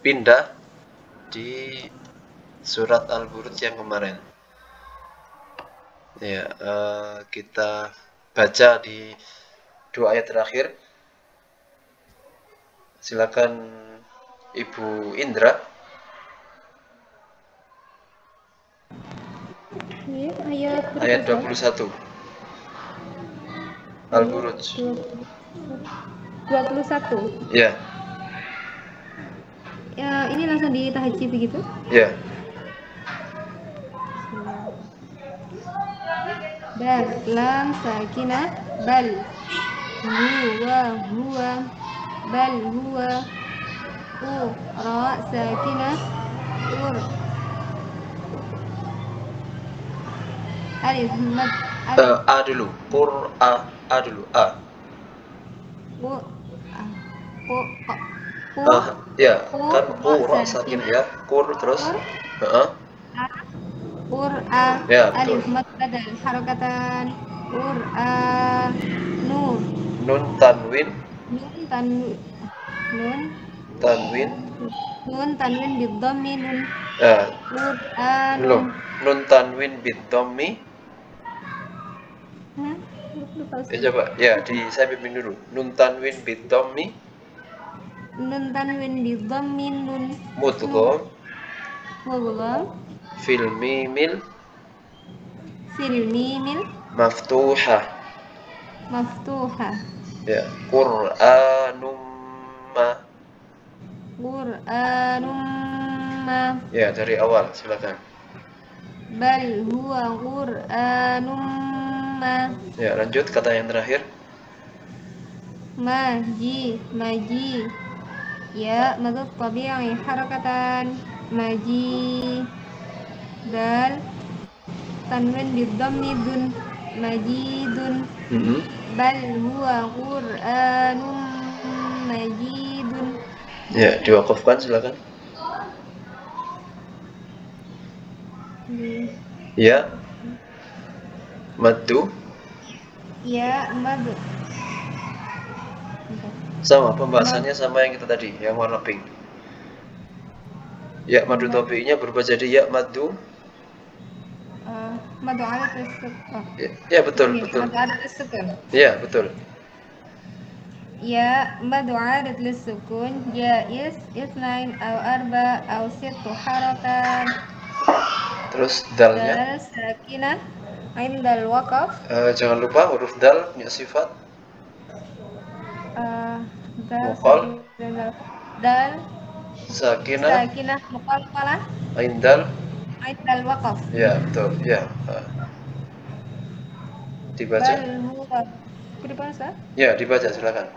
pindah di surat Al-Buruj yang kemarin. Ya, kita baca di 2 ayat terakhir. Silakan Ibu Indra? Ayat 21. Al-Buruj. 21. Ya. Ya, ini langsung ditahji begitu? Ya. Bal, lam sakinah, bal. Huwa, bal huwa. Ra sakinah, ur. Alif mad, A dulu. A dulu. A. Ya, kan ra sakin ya. Kur terus. Ya, betul. alif mad badal harakatan nur Nun tanwin bidhammi nun belum. Nun tanwin bidhammi. Coba ya, saya pimpin dulu. Nun tanwin bidhammi. Nun tanwin bidhammi nun Mudgham mudgham fil mimil maftuha. Ya, Qur'anum ma. Ya, dari awal silakan. Bal huwa Qur'anum ma. Ya, lanjut kata yang terakhir. Maji. Ya, madad tabi'i harakatan maji. Dal tanwin bidhammi dun majidun. Bal huwa Qur'anum majidun. Ya, diwakafkan silakan. Ya. Maddu. Ya, mad. Sama pembahasannya sama yang kita tadi, yang warna pink. Ya, maddu tabi'inya berubah jadi ya maddu. Madu adat as-sukun. Ya, betul. Madu adat as-sukun. Ya, betul. Ya, madu adat lis-sukun jaiz itsnain aw arba aw sittu harakat. Terus dalnya? Dal sakinah indal waqaf. Jangan lupa huruf dal punya sifat Dal sakinah muqalqalah indal waqaf. Ya, betul. Ya. Dibaca. Ya, dibaca silakan.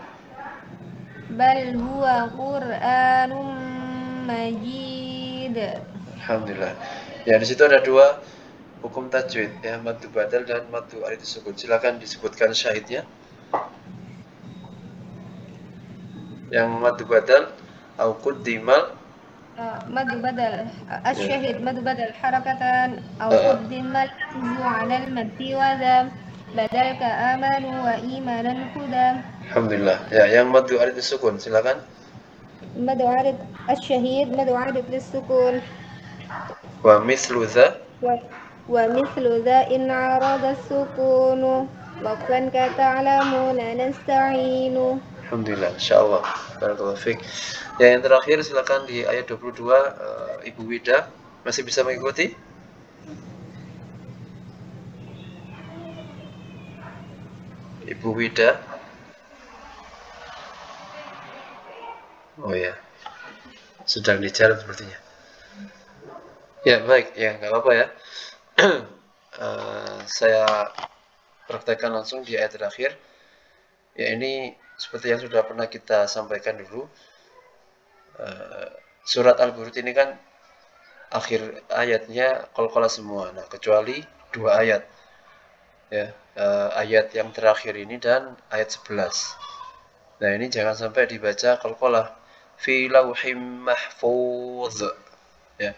Bal huwa Qur'anum majid. Alhamdulillah. Ya, di situ ada dua hukum tajwid, ya, maddu badal dan maddu arid sukun. Silakan disebutkan syahidnya. Yang maddu badal au quddimal maddu badal asy-syahid maddu badal harakatan au quddimal hamzu 'ala al-maddi wa dam badal ka amanu wa imanan huda. Alhamdulillah. Ya, yang maddu arid sukun silakan. Maddu arid asy-syahid maddu arid lis-sukun. Wa mithlu dza in 'arada as-sukunu waqfan ka ta'lamuna nasta'inu. Alhamdulillah, insyaallah. Barakallahu fiik. Ya, yang terakhir silakan di ayat 22 Ibu Wida masih bisa mengikuti? Ibu Wida. Oh ya. Sedang di jalan sepertinya. Ya, baik. Ya, nggak apa-apa ya. Saya praktekkan langsung di ayat terakhir. Ya, ini seperti yang sudah pernah kita sampaikan dulu. Surat Al-Buruj ini kan akhir ayatnya qalqalah semua. Nah, kecuali dua ayat. Ya, ayat yang terakhir ini dan ayat 11. Nah, ini jangan sampai dibaca qalqalah fi lauhim mahfuz. Ya.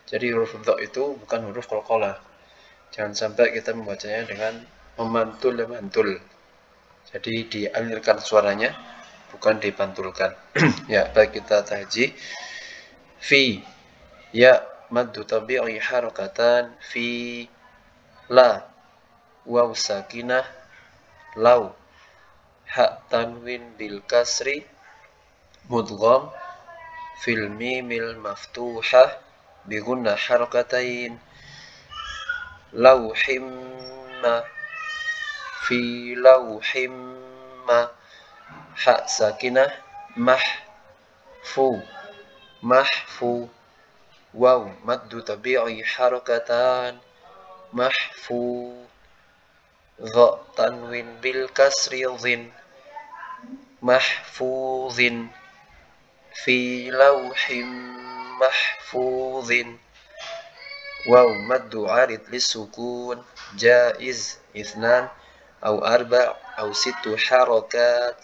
Jadi huruf dha itu bukan huruf qalqalah. Jangan sampai kita membacanya dengan memantul. Jadi dialirkan suaranya, bukan dipantulkan. Ya, baik, kita tahji. Fi ya maddu tabi'i harakatan fi la waw sakinah lau ha tanwin bil kasri mudgham fil mimil maftuhah bi gunnah harakatain lauhim ma fi lauhim ma ha sakinah mahfu waw maddu tabi'i harakatan mahfu dha tanwin bil kasri dhin mahfuzin fi lauhim mahfuzin waw maddu arid lisukun jaiz ithnan aw arba' aw sittu harakat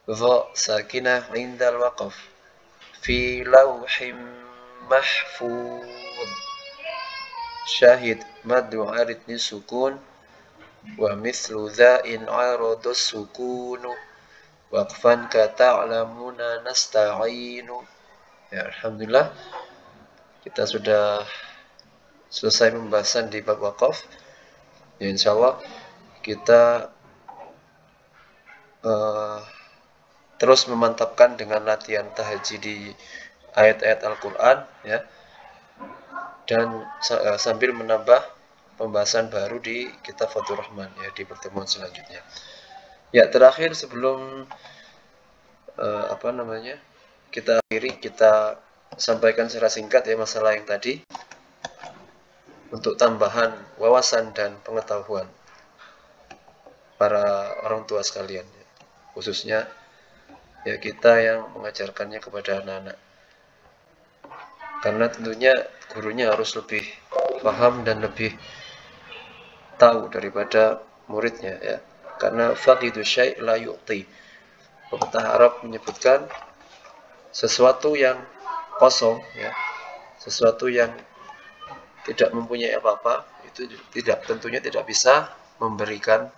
dha sakinah indal waqf fi lauhim mahfuz syahid maddu arid lisukun wa mithlu dha'in aradus sukunu waqfan ka ta'lamuna nasta'inu. Ya, alhamdulillah kita sudah selesai pembahasan di bab waqaf. Ya, insyaallah kita terus memantapkan dengan latihan tahajji di ayat-ayat Al-Qur'an ya. Dan sambil menambah pembahasan baru di kitab Fathur Rahman ya di pertemuan selanjutnya. Ya, terakhir sebelum kita akhiri, kita sampaikan secara singkat ya masalah yang tadi untuk tambahan wawasan dan pengetahuan para orang tua sekalian ya. Khususnya ya kita yang mengajarkannya kepada anak-anak, karena tentunya gurunya harus lebih paham dan lebih tahu daripada muridnya ya, karena faqidu syai' la yu'ti. Pepatah Arab menyebutkan sesuatu yang kosong ya, sesuatu yang tidak mempunyai apa-apa itu tentunya tidak bisa memberikan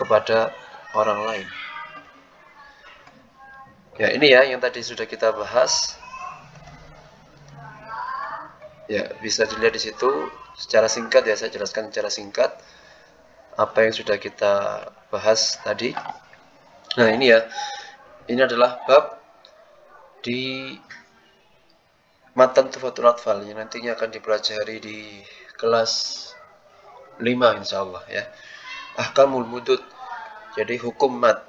kepada orang lain. Ya, ini ya yang tadi sudah kita bahas. Ya, bisa dilihat di situ secara singkat ya, saya jelaskan secara singkat apa yang sudah kita bahas tadi. Nah, ini ya. Ini adalah bab di matan Tuhfatul Atfal yang nantinya akan dipelajari di kelas 5 insyaallah ya. Ahkamul mudud. Jadi hukum mad.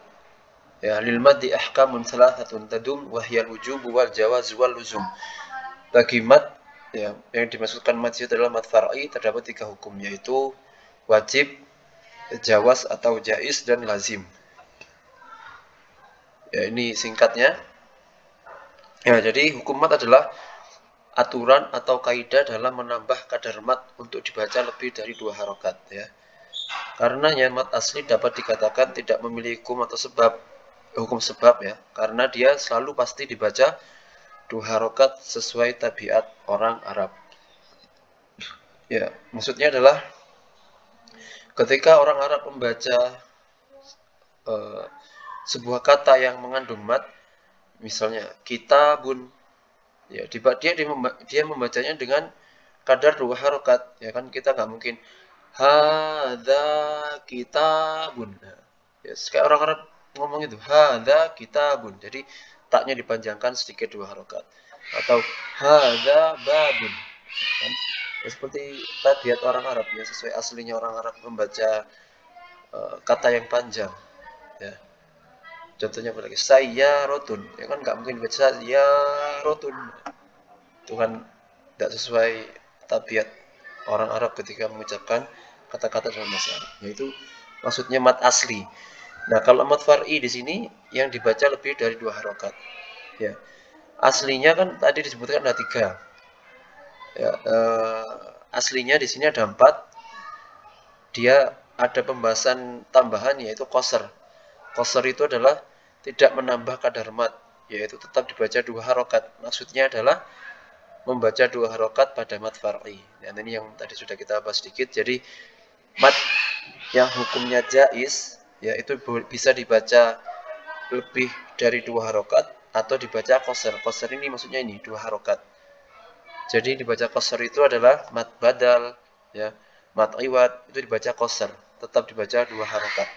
Ya, lil maddi ahkamun thalathatun tadum wa hiya al-wujub wal jawaz wal luzum. Bagi mad ya, yang dimaksudkan mad itu adalah mad far'i, terdapat 3 hukum, yaitu wajib, jawaz atau jaiz, dan lazim. Ya, ini singkatnya. Ya, jadi hukum mad adalah aturan atau kaidah dalam menambah kadar mad untuk dibaca lebih dari 2 harokat ya. Karenanya mad asli dapat dikatakan tidak memiliki hukum atau hukum sebab ya, karena dia selalu pasti dibaca 2 harokat sesuai tabiat orang Arab. Ya, maksudnya adalah ketika orang Arab membaca sebuah kata yang mengandung mad, misalnya kitabun, ya dia membacanya dengan kadar 2 harokat, ya kan, kita nggak mungkin hadza kitabun. Ya, kayak orang Arab ngomong itu hadza kitabun, jadi taknya dipanjangkan sedikit 2 harokat, atau hadza babun, kan? Ya, seperti tabiat orang Arab ya, sesuai aslinya orang Arab membaca kata yang panjang ya. Contohnya apa lagi? Sayyarotun, ya kan nggak mungkin baca sayyarotun, itu kan tidak sesuai tabiat orang Arab ketika mengucapkan kata-kata dalam bahasa Arab. Yaitu maksudnya mad asli. Nah, kalau mad far'i di sini yang dibaca lebih dari 2 harokat. Ya, aslinya kan tadi disebutkan ada 3. Ya, aslinya di sini ada 4. Dia ada pembahasan tambahan yaitu qasr. Qasr itu adalah tidak menambah kadar mad, yaitu tetap dibaca 2 harokat. Maksudnya adalah membaca 2 harokat pada mad far'i. Dan ini yang tadi sudah kita bahas sedikit. Jadi mad yang hukumnya jaiz, yaitu bisa dibaca lebih dari 2 harokat atau dibaca qasr. Qasr ini maksudnya ini 2 harokat. Jadi dibaca qasr itu adalah mad badal, ya, mad iwad itu dibaca qasr, tetap dibaca 2 harokat.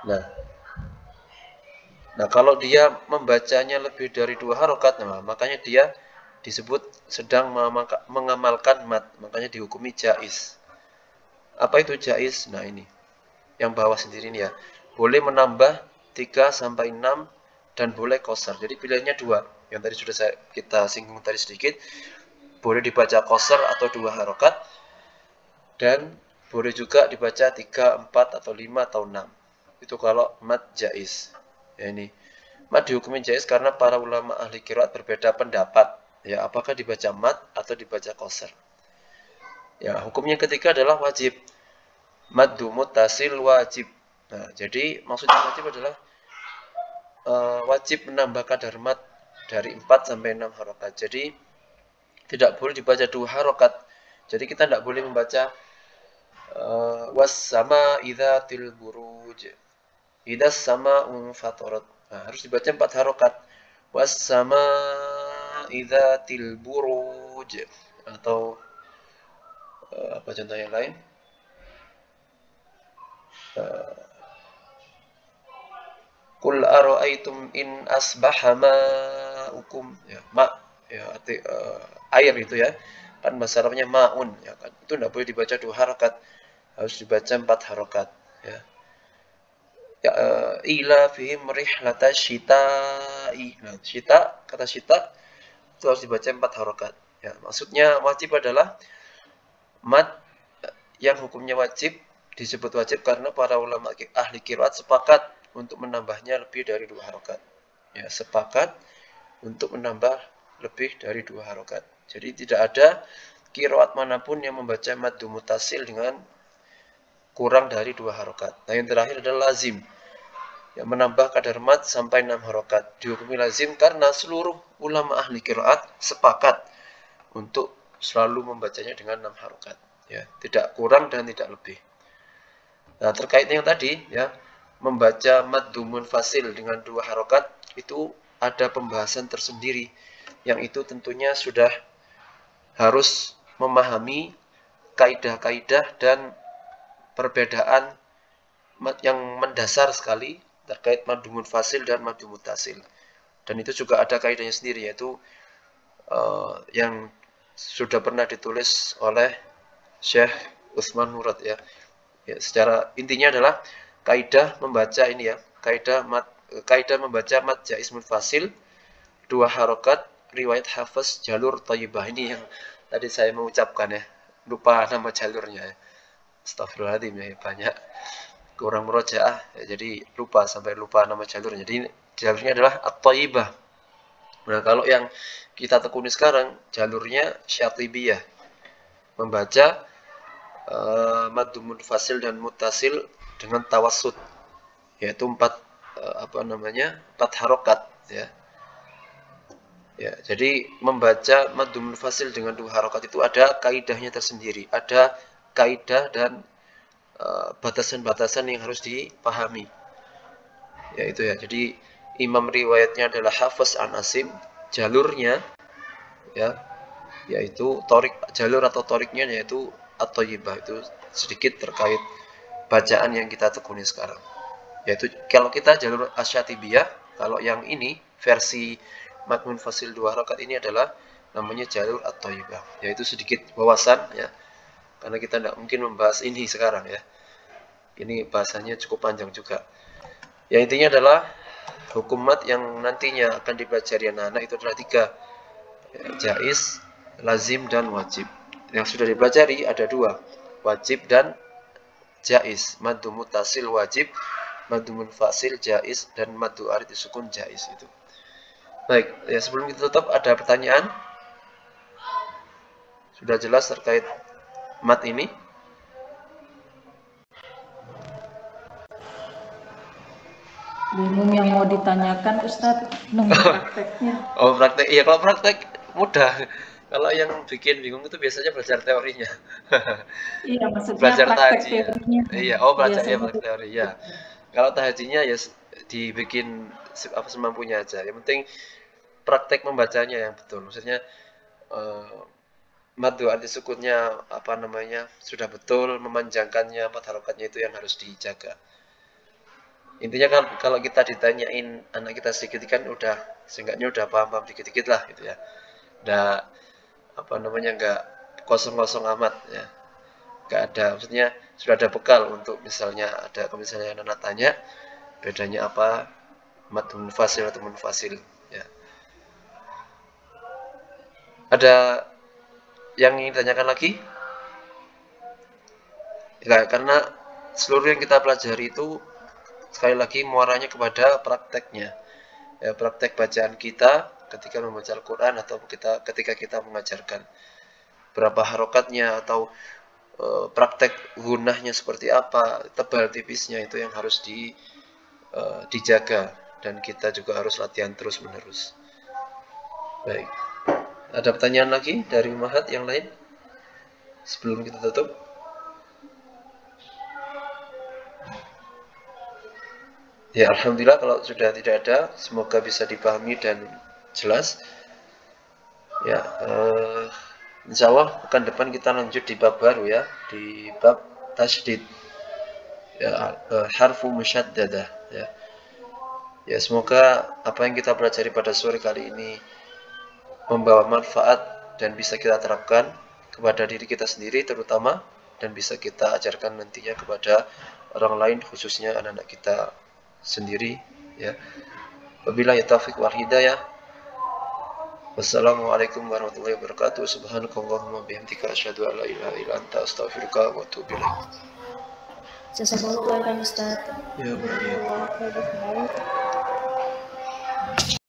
Nah, Nah, kalau dia membacanya lebih dari 2 harokat, nah, makanya dia disebut sedang mengamalkan mat, makanya dihukumi jaiz. Apa itu jaiz? Nah, ini yang bawah sendiri ini ya. Boleh menambah 3 sampai 6 dan boleh qasar. Jadi pilihannya 2. Yang tadi sudah kita singgung tadi sedikit. Boleh dibaca qasar atau 2 harokat, dan boleh juga dibaca 3, 4 atau 5 atau 6. Itu kalau mat jaiz. Ya, ini mat dihukumi jaiz karena para ulama ahli qiraat berbeda pendapat, ya, apakah dibaca mat atau dibaca qasar. Ya, hukumnya ketiga adalah wajib. Maddu muttasil wajib. Nah, jadi maksudnya wajib adalah wajib menambah kadar mat dari 4 sampai 6 harokat. Jadi tidak boleh dibaca 2 harokat. Jadi kita tidak boleh membaca was sama idzatil buruj, idas sama fatarat. Nah, harus dibaca 4 harokat. Was sama idzatil buruj, atau apa contoh yang lain? Qul ara'aitum in asbaha ma'ukum, ya, ma, ya, arti, air itu ya. Kan bahasa Arabnya ma'un, ya kan. Itu tidak boleh dibaca 2 harokat. Harus dibaca 4 harokat, ya. Ya, ila fihim rihlata syita'i. Nah, syita, kata syita itu harus dibaca 4 harokat. Ya, maksudnya wajib adalah mat yang hukumnya wajib disebut wajib karena para ulama ahli qiraat sepakat untuk menambahnya lebih dari 2 harokat. Ya, sepakat untuk menambah lebih dari 2 harokat. Jadi tidak ada qiraat manapun yang membaca maddu mutasil dengan kurang dari 2 harokat. Nah, yang terakhir adalah lazim, yang menambah kadar mat sampai 6 harokat. Dihukumi lazim karena seluruh ulama ahli qiraat sepakat untuk selalu membacanya dengan 6 harokat. Ya, tidak kurang dan tidak lebih. Nah, terkait yang tadi, ya, membaca maddu munfasil dengan 2 harokat itu ada pembahasan tersendiri, yang itu tentunya sudah harus memahami kaidah-kaidah dan perbedaan yang mendasar sekali terkait maddu munfasil dan maddu muttasil. Dan itu juga ada kaidahnya sendiri, yaitu yang sudah pernah ditulis oleh Syekh Utsman Murad, ya. Ya, secara intinya adalah kaidah membaca ini, ya, kaidah membaca mat jaiz munfasil 2 harokat riwayat Hafiz jalur Thayyibah. Ini yang tadi saya mengucapkan, ya, lupa nama jalurnya, ya. Astagfirullahaladzim, ya, banyak kurang murojaah, ya, jadi lupa sampai lupa nama jalurnya. Jadi jalurnya adalah At-Thayyibah. Nah, kalau yang kita tekuni sekarang jalurnya Syatibiyah, membaca maddu munfasil dan muttasil dengan tawassut, yaitu 4 harokat, ya. Ya, jadi membaca maddu munfasil dengan 2 harokat itu ada kaidahnya tersendiri, ada kaidah dan batasan-batasan yang harus dipahami. Ya, itu, ya. Jadi imam riwayatnya adalah Hafiz an Asim, jalurnya, ya, yaitu jalur atau toriknya yaitu At-Thayyibah. Itu sedikit terkait bacaan yang kita tekuni sekarang. Yaitu kalau kita jalur Asyatibiyah, kalau yang ini versi mad munfasil 2 harokat ini adalah namanya jalur At-Thayyibah. Yaitu sedikit wawasan, ya, karena kita tidak mungkin membahas ini sekarang, ya. Ini bahasanya cukup panjang juga. Yang intinya adalah hukum mat yang nantinya akan dipelajari anak-anak itu adalah 3, ya, jaiz, lazim, dan wajib. Yang sudah dipelajari ada 2, wajib dan jaiz. Maddu muttasil wajib, maddu munfasil jaiz, dan maddu arid disukun jaiz. Itu. Baik, ya, sebelum kita tutup ada pertanyaan? Sudah jelas terkait mat ini? Bingung yang mau ditanyakan, Ustadz, nunggu prakteknya. Oh, praktek. Iya, kalau praktek mudah. Kalau yang bikin bingung itu biasanya belajar teorinya. Iya, maksudnya Belajar praktek tahajnya. teorinya. Iya, oh, belajar ya, Biasanya praktek teori, ya. Kalau tahajnya ya dibikin apa semampunya aja. Yang penting praktek membacanya yang betul. Maksudnya maddu arti sukunnya apa namanya sudah betul, memanjangkannya 4 harokatnya itu yang harus dijaga. Intinya kan kalau kita ditanyain anak kita sedikit kan udah seenggaknya udah paham-paham dikit-dikit lah gitu ya. Udah apa namanya nggak kosong-kosong amat ya. Nggak ada, maksudnya sudah ada bekal untuk misalnya anak tanya bedanya apa mad munfasil atau munfasil ya. Ada yang ingin ditanyakan lagi? Ya, karena seluruh yang kita pelajari itu sekali lagi muaranya kepada prakteknya. Ya, praktek bacaan kita ketika membaca Al-Quran atau ketika kita mengajarkan. Berapa harokatnya atau praktek gunahnya seperti apa, tebal tipisnya itu yang harus dijaga, dan kita juga harus latihan terus menerus. Baik, ada pertanyaan lagi dari Mahat yang lain sebelum kita tutup? Ya, alhamdulillah kalau sudah tidak ada, semoga bisa dipahami dan jelas. Ya, insya Allah pekan depan kita lanjut di bab baru ya, di bab tasydid ya, harfu musyaddadah ya. Ya, semoga apa yang kita pelajari pada sore kali ini membawa manfaat dan bisa kita terapkan kepada diri kita sendiri terutama, dan bisa kita ajarkan nantinya kepada orang lain, khususnya anak-anak kita sendiri ya. Wabillahi taufiq wal hidayah. Wassalamualaikum warahmatullahi wabarakatuh. Subhanakallahumma bihamdika asyhadu an la ilaha illa anta astaghfiruka wa atubu ilaik. Jazakallahu khairan Ustaz. Ya,